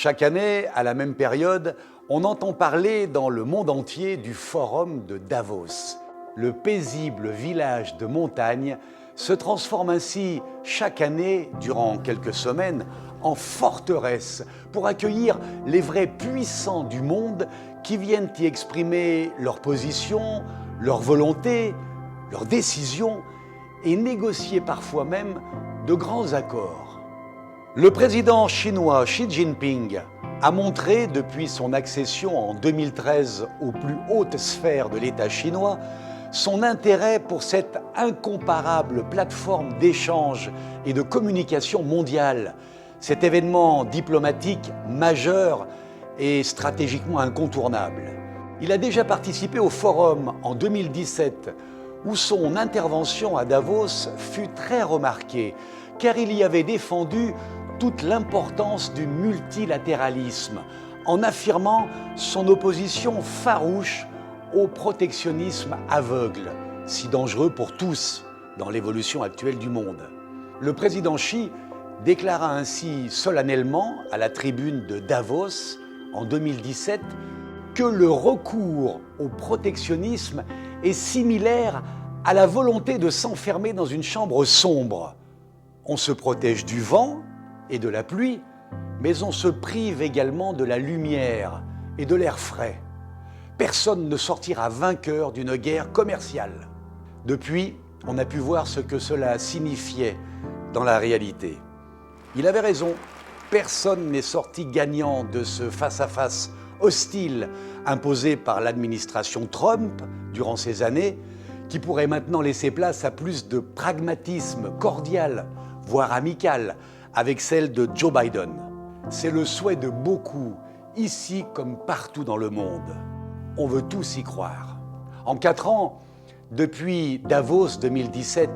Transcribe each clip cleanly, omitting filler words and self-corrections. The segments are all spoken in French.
Chaque année, à la même période, on entend parler dans le monde entier du Forum de Davos. Le paisible village de montagne se transforme ainsi chaque année, durant quelques semaines, en forteresse pour accueillir les vrais puissants du monde qui viennent y exprimer leur position, leur volonté, leurs décisions et négocier parfois même de grands accords. Le président chinois Xi Jinping a montré depuis son accession en 2013 aux plus hautes sphères de l'État chinois son intérêt pour cette incomparable plateforme d'échange et de communication mondiale, cet événement diplomatique majeur et stratégiquement incontournable. Il a déjà participé au forum en 2017, où son intervention à Davos fut très remarquée, car il y avait défendu toute l'importance du multilatéralisme, en affirmant son opposition farouche au protectionnisme aveugle, si dangereux pour tous dans l'évolution actuelle du monde. Le président Xi déclara ainsi solennellement à la tribune de Davos en 2017 que le recours au protectionnisme est similaire à la volonté de s'enfermer dans une chambre sombre. On se protège du vent et de la pluie, mais on se prive également de la lumière et de l'air frais. Personne ne sortira vainqueur d'une guerre commerciale. Depuis, on a pu voir ce que cela signifiait dans la réalité. Il avait raison, personne n'est sorti gagnant de ce face-à-face hostile imposé par l'administration Trump durant ces années, qui pourrait maintenant laisser place à plus de pragmatisme cordial, voire amical, avec celle de Joe Biden. C'est le souhait de beaucoup, ici comme partout dans le monde. On veut tous y croire. En 4 ans, depuis Davos 2017,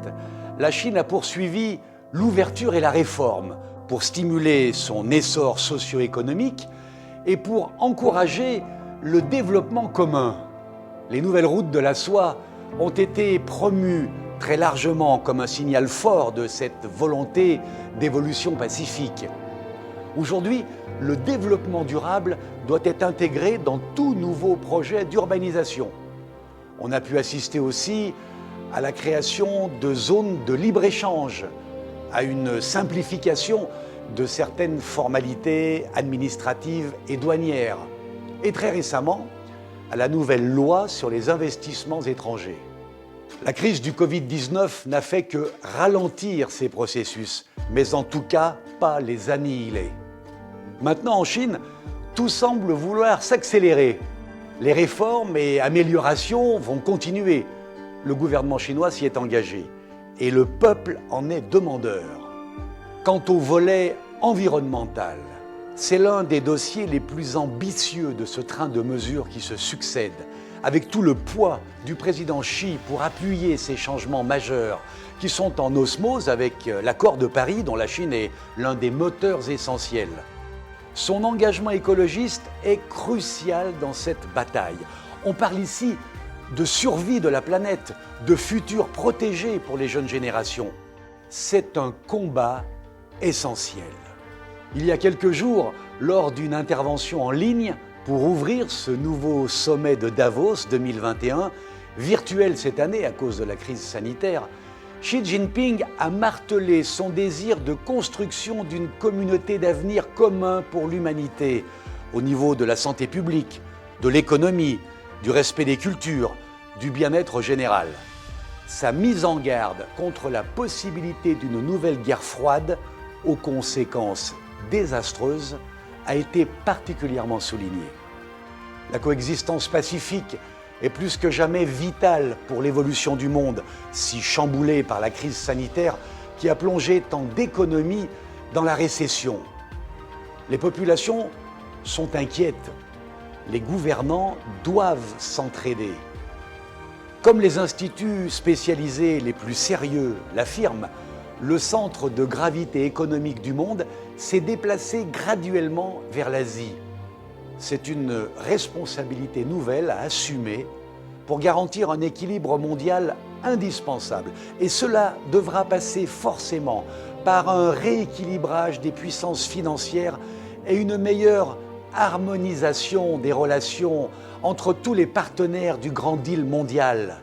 la Chine a poursuivi l'ouverture et la réforme pour stimuler son essor socio-économique et pour encourager le développement commun. Les nouvelles routes de la soie ont été promues très largement comme un signal fort de cette volonté d'évolution pacifique. Aujourd'hui, le développement durable doit être intégré dans tout nouveau projet d'urbanisation. On a pu assister aussi à la création de zones de libre-échange, à une simplification de certaines formalités administratives et douanières, et très récemment, à la nouvelle loi sur les investissements étrangers. La crise du Covid-19 n'a fait que ralentir ces processus, mais en tout cas pas les annihiler. Maintenant, en Chine, tout semble vouloir s'accélérer. Les réformes et améliorations vont continuer. Le gouvernement chinois s'y est engagé et le peuple en est demandeur. Quant au volet environnemental, c'est l'un des dossiers les plus ambitieux de ce train de mesures qui se succèdent, avec tout le poids du président Xi pour appuyer ces changements majeurs qui sont en osmose avec l'accord de Paris dont la Chine est l'un des moteurs essentiels. Son engagement écologiste est crucial dans cette bataille. On parle ici de survie de la planète, de futur protégé pour les jeunes générations. C'est un combat essentiel. Il y a quelques jours, lors d'une intervention en ligne pour ouvrir ce nouveau sommet de Davos 2021, virtuel cette année à cause de la crise sanitaire, Xi Jinping a martelé son désir de construction d'une communauté d'avenir commun pour l'humanité, au niveau de la santé publique, de l'économie, du respect des cultures, du bien-être général. Sa mise en garde contre la possibilité d'une nouvelle guerre froide, aux conséquences désastreuses, a été particulièrement soulignée. La coexistence pacifique est plus que jamais vitale pour l'évolution du monde, si chamboulé par la crise sanitaire qui a plongé tant d'économies dans la récession. Les populations sont inquiètes. Les gouvernants doivent s'entraider. Comme les instituts spécialisés les plus sérieux l'affirment, le centre de gravité économique du monde s'est déplacé graduellement vers l'Asie. C'est une responsabilité nouvelle à assumer pour garantir un équilibre mondial indispensable. Et cela devra passer forcément par un rééquilibrage des puissances financières et une meilleure harmonisation des relations entre tous les partenaires du grand deal mondial.